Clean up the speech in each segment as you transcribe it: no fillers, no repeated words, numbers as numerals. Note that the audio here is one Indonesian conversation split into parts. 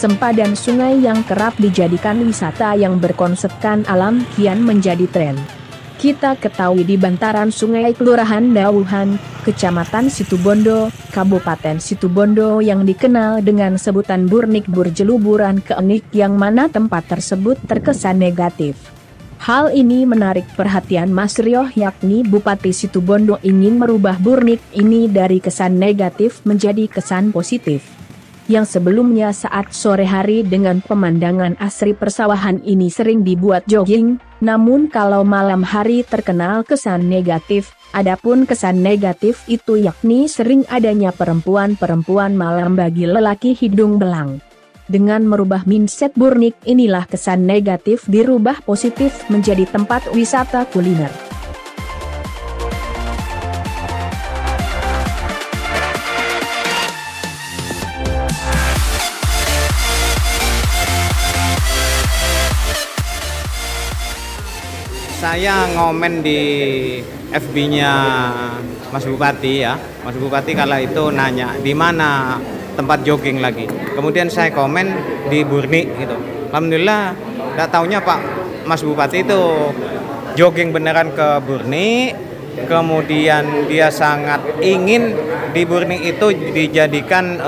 sempadan sungai yang kerap dijadikan wisata yang berkonsepkan alam kian menjadi tren. Kita ketahui di bantaran sungai Kelurahan Dauhan, Kecamatan Situbondo, Kabupaten Situbondo yang dikenal dengan sebutan Burnik berjeluburan keenik yang mana tempat tersebut terkesan negatif. Hal ini menarik perhatian Mas Ryo yakni Bupati Situbondo ingin merubah Burnik ini dari kesan negatif menjadi kesan positif. Yang sebelumnya saat sore hari dengan pemandangan asri persawahan ini sering dibuat jogging, namun kalau malam hari terkenal kesan negatif. Adapun kesan negatif itu yakni sering adanya perempuan-perempuan malam bagi lelaki hidung belang. Dengan merubah mindset Burnik inilah kesan negatif dirubah positif menjadi tempat wisata kuliner. Saya ngomen di FB-nya Mas Bupati ya. Mas Bupati kala itu nanya di mana tempat jogging lagi. Kemudian saya komen di Burnik gitu. Alhamdulillah, nggak taunya Pak Mas Bupati itu jogging beneran ke Burnik. Kemudian dia sangat ingin di Burnik itu dijadikan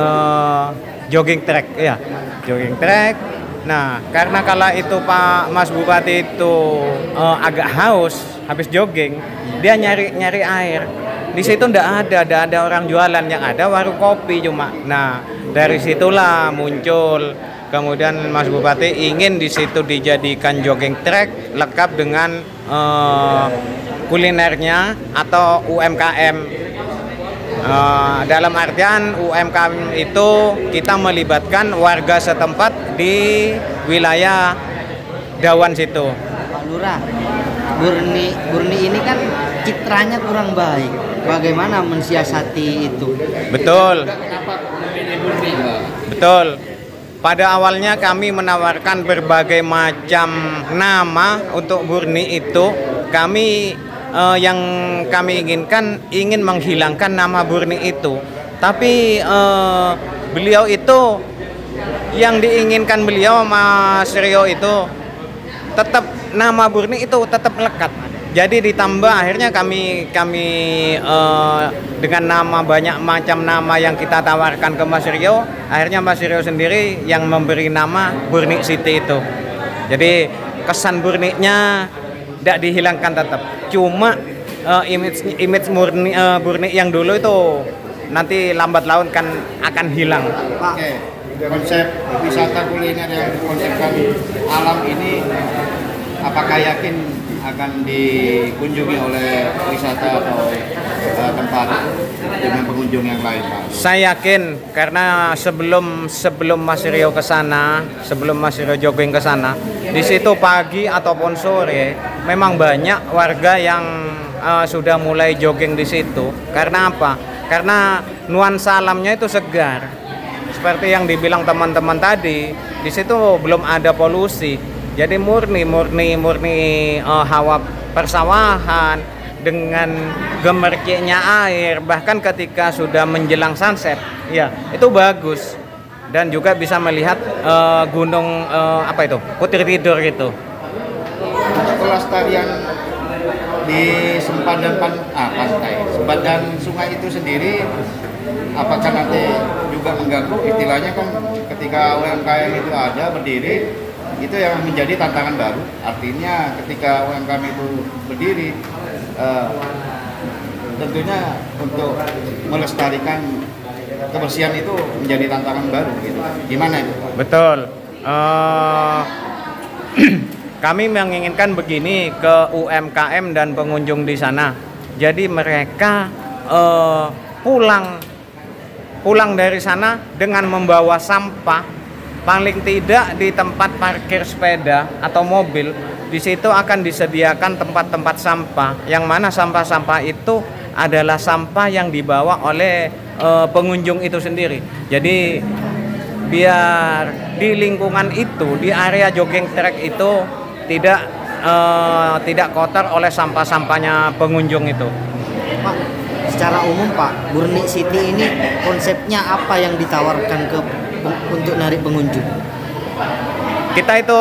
jogging track ya, jogging track. Nah, karena kala itu Pak Mas Bupati itu agak haus habis jogging, dia nyari air. Di situ ndak ada orang jualan, yang ada warung kopi cuma. Nah, dari situlah muncul. Kemudian Mas Bupati ingin di situ dijadikan jogging track lengkap dengan kulinernya atau UMKM. Dalam artian UMKM itu kita melibatkan warga setempat di wilayah Dawan situ. Pak Lurah, Burni ini kan citranya kurang baik. Bagaimana mensiasati itu? Betul. Kenapa memilih Burni, Pak? Betul. Pada awalnya kami menawarkan berbagai macam nama untuk Burni itu. Yang kami ingin menghilangkan nama Burni itu. Tapi beliau itu yang diinginkan beliau Mas Ryo itu tetap nama Burni itu tetap melekat. Jadi ditambah akhirnya kami dengan nama banyak macam nama yang kita tawarkan ke Mas Ryo, akhirnya Mas Ryo sendiri yang memberi nama Burnik City itu. Jadi kesan Burniknya tidak dihilangkan tetap. Cuma image murni Burnik yang dulu itu nanti lambat laun kan akan hilang. Oke, konsep wisata kuliner yang dikonsepkan alam ini apakah yakin akan dikunjungi oleh wisata atau tempat dengan pengunjung yang lain, Pak? Saya yakin karena sebelum Mas Ryo ke sana, sebelum Mas Ryo jogging ke sana, di situ pagi ataupun sore memang banyak warga yang sudah mulai jogging di situ. Karena apa? Karena nuansa alamnya itu segar. Seperti yang dibilang teman-teman tadi, di situ belum ada polusi. Jadi murni hawa persawahan dengan gemericnya air, bahkan ketika sudah menjelang sunset, ya itu bagus dan juga bisa melihat gunung Putri Tidur gitu. Untuk pelestarian di sempadan pantai, sempadan sungai itu sendiri, apakah nanti juga mengganggu? Istilahnya kan ketika UMKM itu ada berdiri, itu yang menjadi tantangan baru. Artinya ketika UMKM itu berdiri, tentunya untuk melestarikan kebersihan itu menjadi tantangan baru gitu. Gimana itu? Betul. Kami menginginkan begini ke UMKM dan pengunjung di sana. Jadi mereka pulang dari sana dengan membawa sampah. Paling tidak di tempat parkir sepeda atau mobil, di situ akan disediakan tempat-tempat sampah, yang mana sampah-sampah itu adalah sampah yang dibawa oleh pengunjung itu sendiri. Jadi biar di lingkungan itu, di area jogging track itu tidak kotor oleh sampah-sampahnya pengunjung itu. Pak, secara umum Pak, Burnik City ini konsepnya apa yang ditawarkan ke untuk narik pengunjung? Kita itu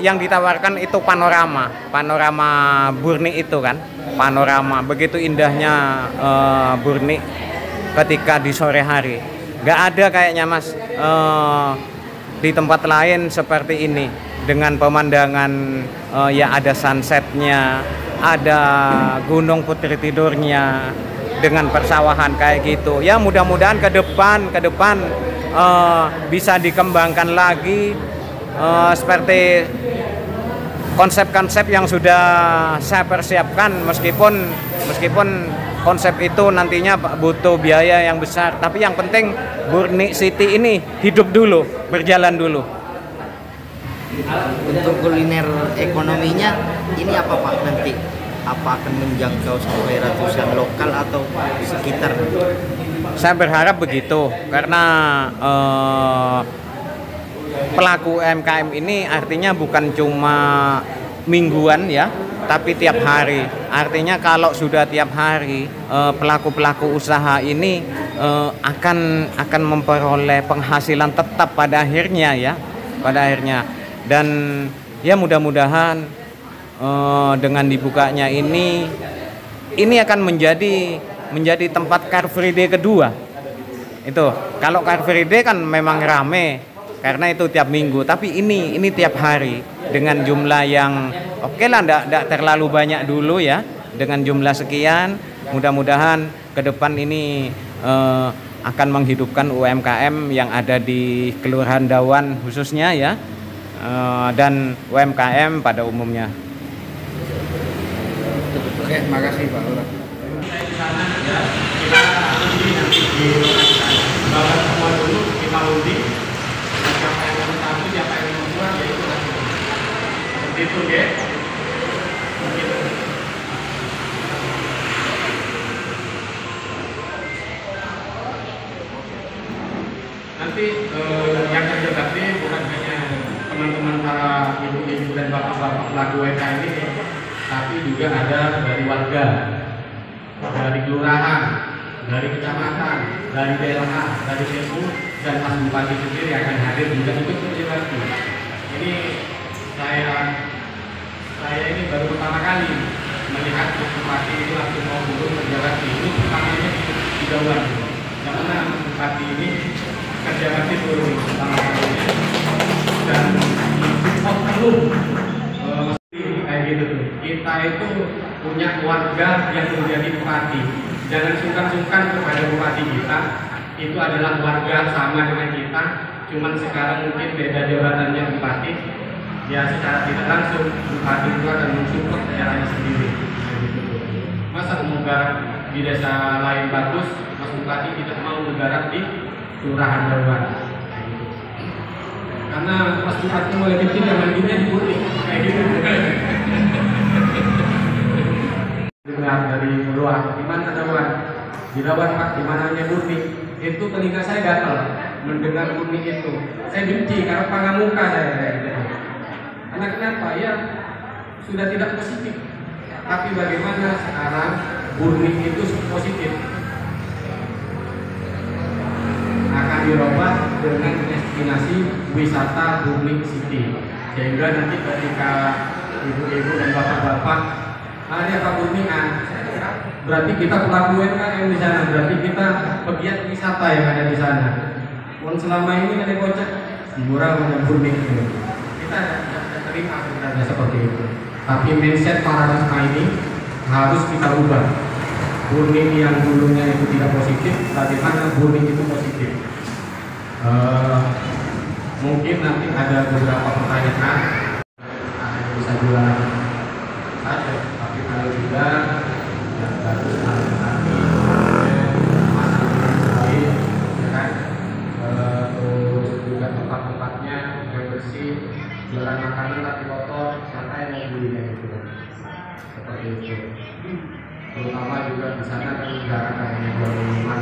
yang ditawarkan itu panorama Burni itu kan, panorama begitu indahnya Burni ketika di sore hari. Gak ada kayaknya Mas di tempat lain seperti ini dengan pemandangan ya ada sunsetnya, ada Gunung Putri Tidurnya dengan persawahan kayak gitu. Ya mudah-mudahan ke depan bisa dikembangkan lagi. Seperti konsep-konsep yang sudah saya persiapkan, meskipun konsep itu nantinya butuh biaya yang besar, tapi yang penting Burni City ini hidup dulu, berjalan dulu. Untuk kuliner ekonominya ini apa Pak nanti? Apa akan menjangkau sampai ratusan lokal atau sekitar? Saya berharap begitu, karena pelaku UMKM ini artinya bukan cuma mingguan ya, tapi tiap hari. Artinya kalau sudah tiap hari pelaku-pelaku usaha ini akan memperoleh penghasilan tetap pada akhirnya ya, dan ya mudah-mudahan dengan dibukanya ini akan menjadi tempat Car Free Day kedua. Itu kalau Car Free Day kan memang rame karena itu tiap minggu, tapi ini tiap hari dengan jumlah yang oke lah, enggak terlalu banyak dulu ya, dengan jumlah sekian. Mudah-mudahan ke depan ini akan menghidupkan UMKM yang ada di Kelurahan Dawan khususnya ya, dan UMKM pada umumnya. Oke, makasih Pak Lurah. Semua dulu kita undi siapa yang satu, siapa yang membuat, ya itu nanti seperti itu ya. Nanti yang kerja bakti bukan hanya teman-teman para ibu-ibu dan bapak-bapak pelaku UMKM ini, tapi juga ada dari warga, dari kelurahan, dari kecamatan, dari daerah, dari desa, dan Mas Bupati sendiri akan hadir juga ikut berinteraksi. Ini saya ini baru pertama kali melihat Mas Bupati ini langsung mau turun kerja bakti. Ini pertamanya di Dawan, karena Mas Bupati ini kerja bakti turun pertama kalinya, dan perlu kayak gitu tuh. Kita itu punya warga yang menjadi bupati. Jangan sungkan-sungkan kepada bupati kita. Itu adalah warga sama dengan kita, cuman sekarang mungkin beda jabatannya bupati. Ya secara tidak langsung bupati itu akan mensupport daerahnya sendiri. Masa mau garap di desa lain bagus, Mas Bupati tidak mau menggarap di Kelurahan Dawan. Karena Mas Bupati mulai kecil yang mandinya di Burni, kayak gitu. Dengar dari luar, di mana Dawan? Di Dawan Pak, di mananya Burni? Itu telinga saya gatal mendengar Burni itu. Saya benci karena pangamuka saya gitu. Karena kenapa? Ya sudah tidak positif. Tapi bagaimana sekarang Burni itu positif? Akan dirubah dengan destinasi wisata Burni City. Sehingga nanti ketika ibu-ibu dan bapak-bapak ada Pak Burni, berarti kita pelaku UMKM di sana, berarti kita pegiat wisata yang ada di sana. Selama ini ada kocak murah dengan Burni itu. Kita terima sebenarnya seperti itu. Tapi mindset paradigma ini harus kita ubah. Burni yang dulunya itu tidak positif, bagaimana Burni itu positif? Mungkin nanti ada beberapa pertanyaan yang bisa jualan saja, tapi kalau juga yang bagus nanti lain, ya kan? Terus juga tempat-tempatnya yang bersih, jualan makanan tapi kotor, siapa yang mau beli kayak gitu? Seperti itu. Terutama juga di sana kan jarang kayak jual minuman